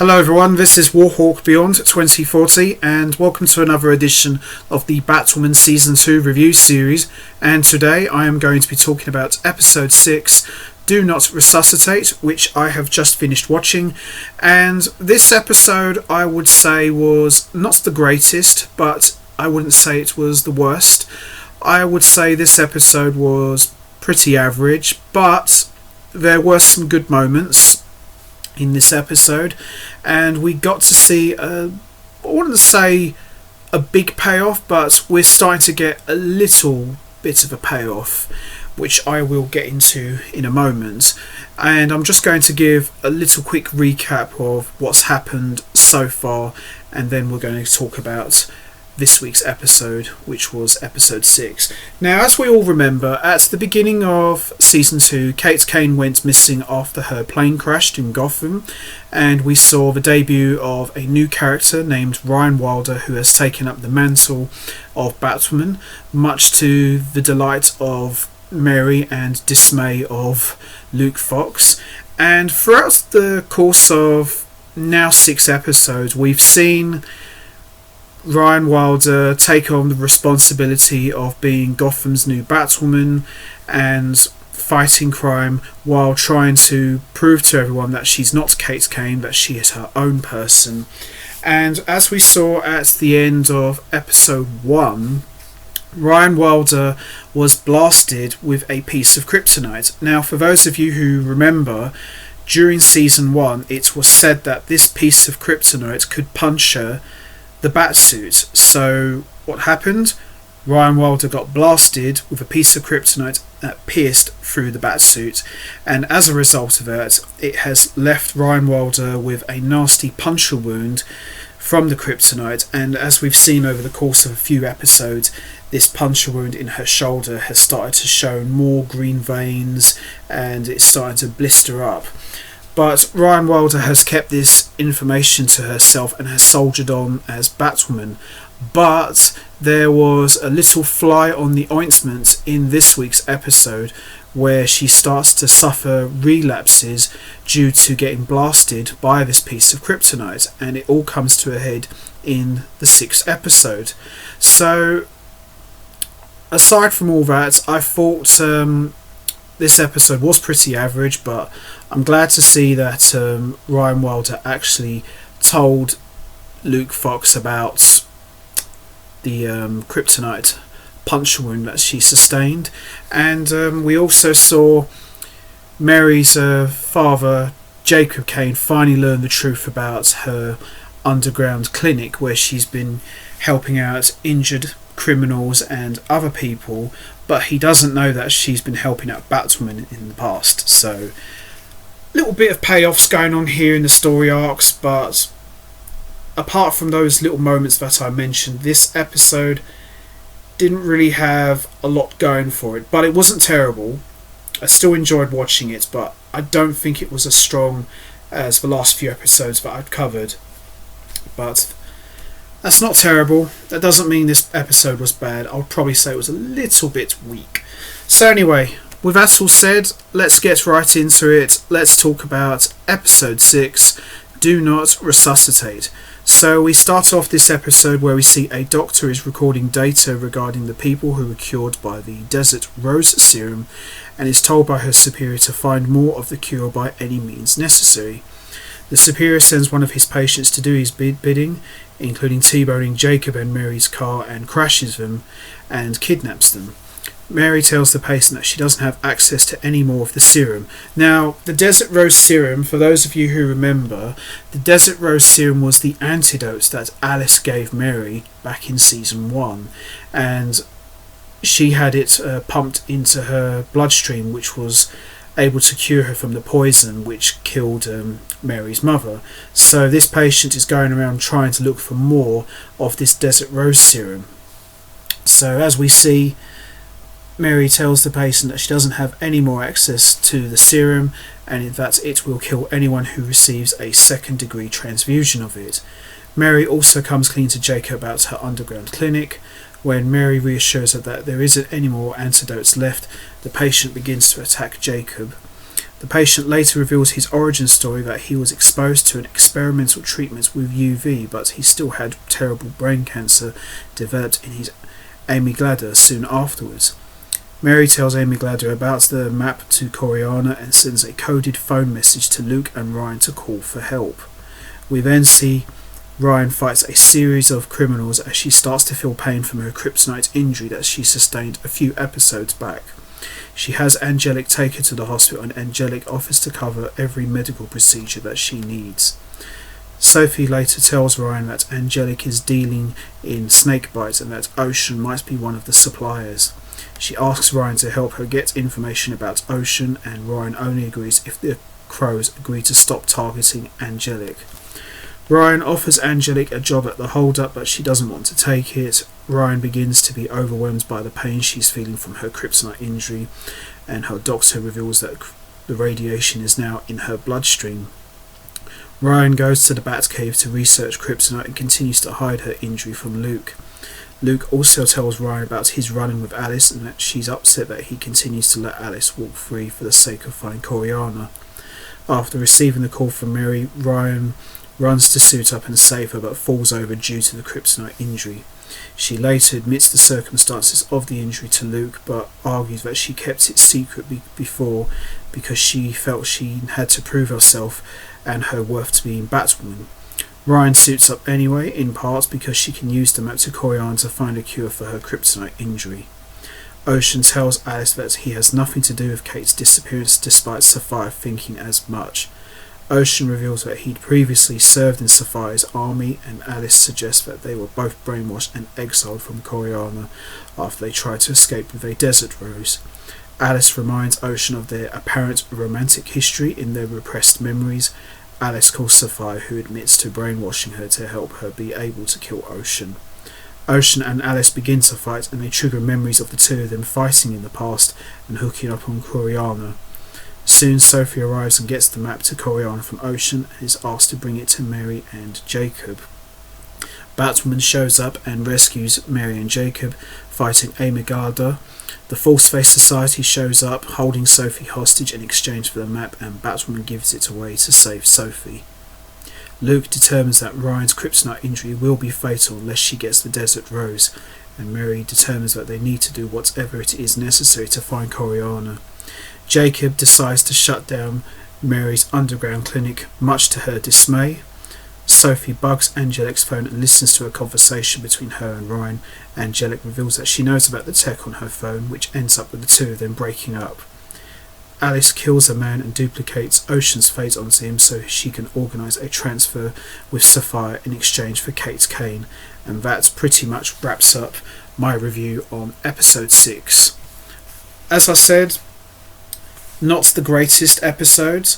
Hello everyone, this is Warhawk Beyond 2040 and welcome to another edition of the Batwoman Season 2 review series, and today I am going to be talking about episode 6, Do Not Resuscitate, which I have just finished watching. And this episode I would say was not the greatest, but I wouldn't say it was the worst. I would say this episode was pretty average, but there were some good moments in this episode, and we got to see I wouldn't say a big payoff, but we're starting to get a little bit of a payoff, which I will get into in a moment. And I'm just going to give a little quick recap of what's happened so far, and then we're going to talk about this week's episode, which was episode 6. Now, as we all remember, at the beginning of season 2, Kate Kane went missing after her plane crashed in Gotham, and we saw the debut of a new character named Ryan Wilder, who has taken up the mantle of Batwoman, much to the delight of Mary and dismay of Luke Fox. And throughout the course of now 6 episodes, we've seen Ryan Wilder take on the responsibility of being Gotham's new Batwoman and fighting crime while trying to prove to everyone that she's not Kate Kane, that she is her own person. And as we saw at the end of episode 1, Ryan Wilder was blasted with a piece of kryptonite. Now, for those of you who remember, during season 1 it was said that this piece of kryptonite could puncture the Batsuit. So what happened? Ryan Wilder got blasted with a piece of kryptonite that pierced through the Batsuit, and as a result of that, it has left Ryan Wilder with a nasty puncture wound from the kryptonite. And as we've seen over the course of a few episodes, this puncture wound in her shoulder has started to show more green veins and it's starting to blister up. But Ryan Wilder has kept this information to herself and has soldiered on as Batwoman. But there was a little fly on the ointment in this week's episode where she starts to suffer relapses due to getting blasted by this piece of kryptonite, and it all comes to a head in the 6th episode. So aside from all that, I thought this episode was pretty average, but I'm glad to see that Ryan Wilder actually told Luke Fox about the kryptonite puncture wound that she sustained. And we also saw Mary's father, Jacob Kane, finally learn the truth about her underground clinic where she's been helping out injured criminals and other people, but he doesn't know that she's been helping out Batwoman in the past. So little bit of payoffs going on here in the story arcs, but apart from those little moments that I mentioned, this episode didn't really have a lot going for it, but it wasn't terrible. I still enjoyed watching it, but I don't think it was as strong as the last few episodes that I've covered. But that's not terrible. That doesn't mean this episode was bad. I would probably say it was a little bit weak. So anyway, with that all said, let's get right into it. Let's talk about episode 6, Do Not Resuscitate. So we start off this episode where we see a doctor is recording data regarding the people who were cured by the Desert Rose Serum, and is told by her superior to find more of the cure by any means necessary. The superior sends one of his patients to do his bidding, including T-boning Jacob and Mary's car, and crashes them and kidnaps them. Mary tells the patient that she doesn't have access to any more of the serum. Now, the Desert Rose Serum, for those of you who remember, the Desert Rose Serum was the antidote that Alice gave Mary back in season 1, and she had it pumped into her bloodstream, which was able to cure her from the poison which killed Mary's mother. So this patient is going around trying to look for more of this Desert Rose Serum. So as we see, Mary tells the patient that she doesn't have any more access to the serum, and that it will kill anyone who receives a 2nd-degree transfusion of it. Mary also comes clean to Jacob about her underground clinic. When Mary reassures her that there isn't any more antidotes left, the patient begins to attack Jacob. The patient later reveals his origin story, that he was exposed to an experimental treatment with UV, but he still had terrible brain cancer developed in his amygdala soon afterwards. Mary tells amygdala about the map to Coriana and sends a coded phone message to Luke and Ryan to call for help. We then see Ryan fights a series of criminals as she starts to feel pain from her kryptonite injury that she sustained a few episodes back. She has Angelic take her to the hospital, and Angelic offers to cover every medical procedure that she needs. Sophie later tells Ryan that Angelic is dealing in snake bites and that Ocean might be one of the suppliers. She asks Ryan to help her get information about Ocean, and Ryan only agrees if the Crows agree to stop targeting Angelic. Ryan offers Angelic a job at the hold-up, but she doesn't want to take it. Ryan begins to be overwhelmed by the pain she's feeling from her kryptonite injury, and her doctor reveals that the radiation is now in her bloodstream. Ryan goes to the Batcave to research kryptonite and continues to hide her injury from Luke. Luke also tells Ryan about his run-in with Alice and that she's upset that he continues to let Alice walk free for the sake of finding Coriana. After receiving the call from Mary, Ryan runs to suit up and save her but falls over due to the kryptonite injury. She later admits the circumstances of the injury to Luke, but argues that she kept it secret before because she felt she had to prove herself and her worth to being Batwoman. Ryan suits up anyway, in part because she can use the map to Coriana to find a cure for her kryptonite injury. Ocean tells Alice that he has nothing to do with Kate's disappearance, despite Sapphire thinking as much. Ocean reveals that he'd previously served in Sapphire's army, and Alice suggests that they were both brainwashed and exiled from Coriana after they tried to escape with a desert rose. Alice reminds Ocean of their apparent romantic history in their repressed memories. Alice calls Sapphire, who admits to brainwashing her to help her be able to kill Ocean. Ocean and Alice begin to fight, and they trigger memories of the two of them fighting in the past and hooking up on Coriana. Soon Sophie arrives and gets the map to Coriana from Ocean and is asked to bring it to Mary and Jacob. Batwoman shows up and rescues Mary and Jacob, fighting Amygdala. The False-Face Society shows up, holding Sophie hostage in exchange for the map, and Batwoman gives it away to save Sophie. Luke determines that Ryan's kryptonite injury will be fatal unless she gets the Desert Rose, and Mary determines that they need to do whatever it is necessary to find Coriana. Jacob decides to shut down Mary's underground clinic, much to her dismay. Sophie bugs Angelic's phone and listens to a conversation between her and Ryan. Angelic reveals that she knows about the tech on her phone, which ends up with the two of them breaking up. Alice kills a man and duplicates Ocean's fate onto him so she can organise a transfer with Sapphire in exchange for Kate Kane, and that pretty much wraps up my review on episode 6. As I said, not the greatest episodes,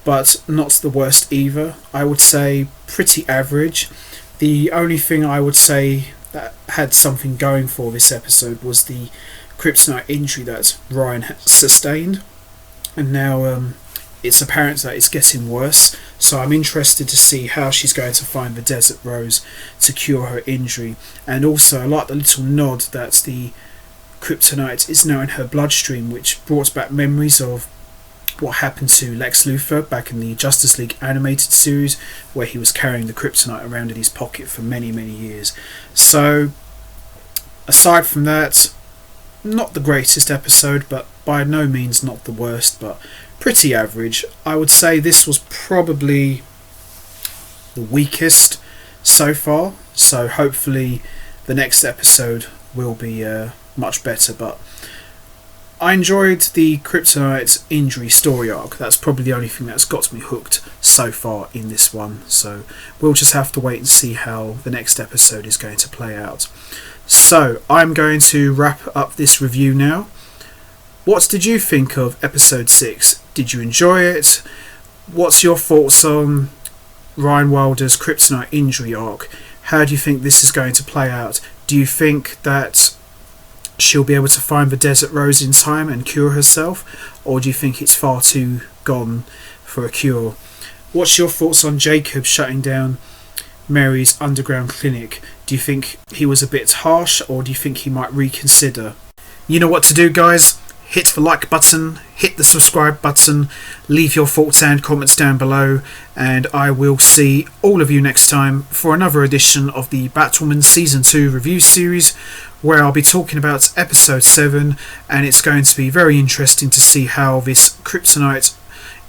but not the worst either. I would say pretty average. The only thing I would say that had something going for this episode was the kryptonite injury that Ryan had sustained, and now it's apparent that it's getting worse, so I'm interested to see how she's going to find the Desert Rose to cure her injury. And also I like the little nod that the kryptonite is now in her bloodstream, which brought back memories of what happened to Lex Luthor back in the Justice League animated series, where he was carrying the kryptonite around in his pocket for many years. So aside from that, not the greatest episode, but by no means not the worst, but pretty average. I would say this was probably the weakest so far, so hopefully the next episode will be much better. But I enjoyed the kryptonite injury story arc. That's probably the only thing that's got me hooked so far in this one, so we'll just have to wait and see how the next episode is going to play out. So I'm going to wrap up this review now. What did you think of episode 6? Did you enjoy it? What's your thoughts on Ryan Wilder's kryptonite injury arc? How do you think this is going to play out? Do you think that she'll be able to find the Desert Rose in time and cure herself, or do you think it's far too gone for a cure? What's your thoughts on Jacob shutting down Mary's underground clinic? Do you think he was a bit harsh, or do you think he might reconsider? You know what to do, guys. hit the like button, hit the subscribe button, leave your thoughts and comments down below, and I will see all of you next time for another edition of the Batwoman Season 2 review series, where I'll be talking about episode 7, and it's going to be very interesting to see how this kryptonite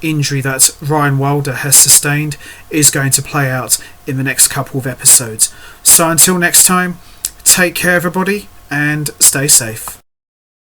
injury that Ryan Wilder has sustained is going to play out in the next couple of episodes. So until next time, take care everybody and stay safe.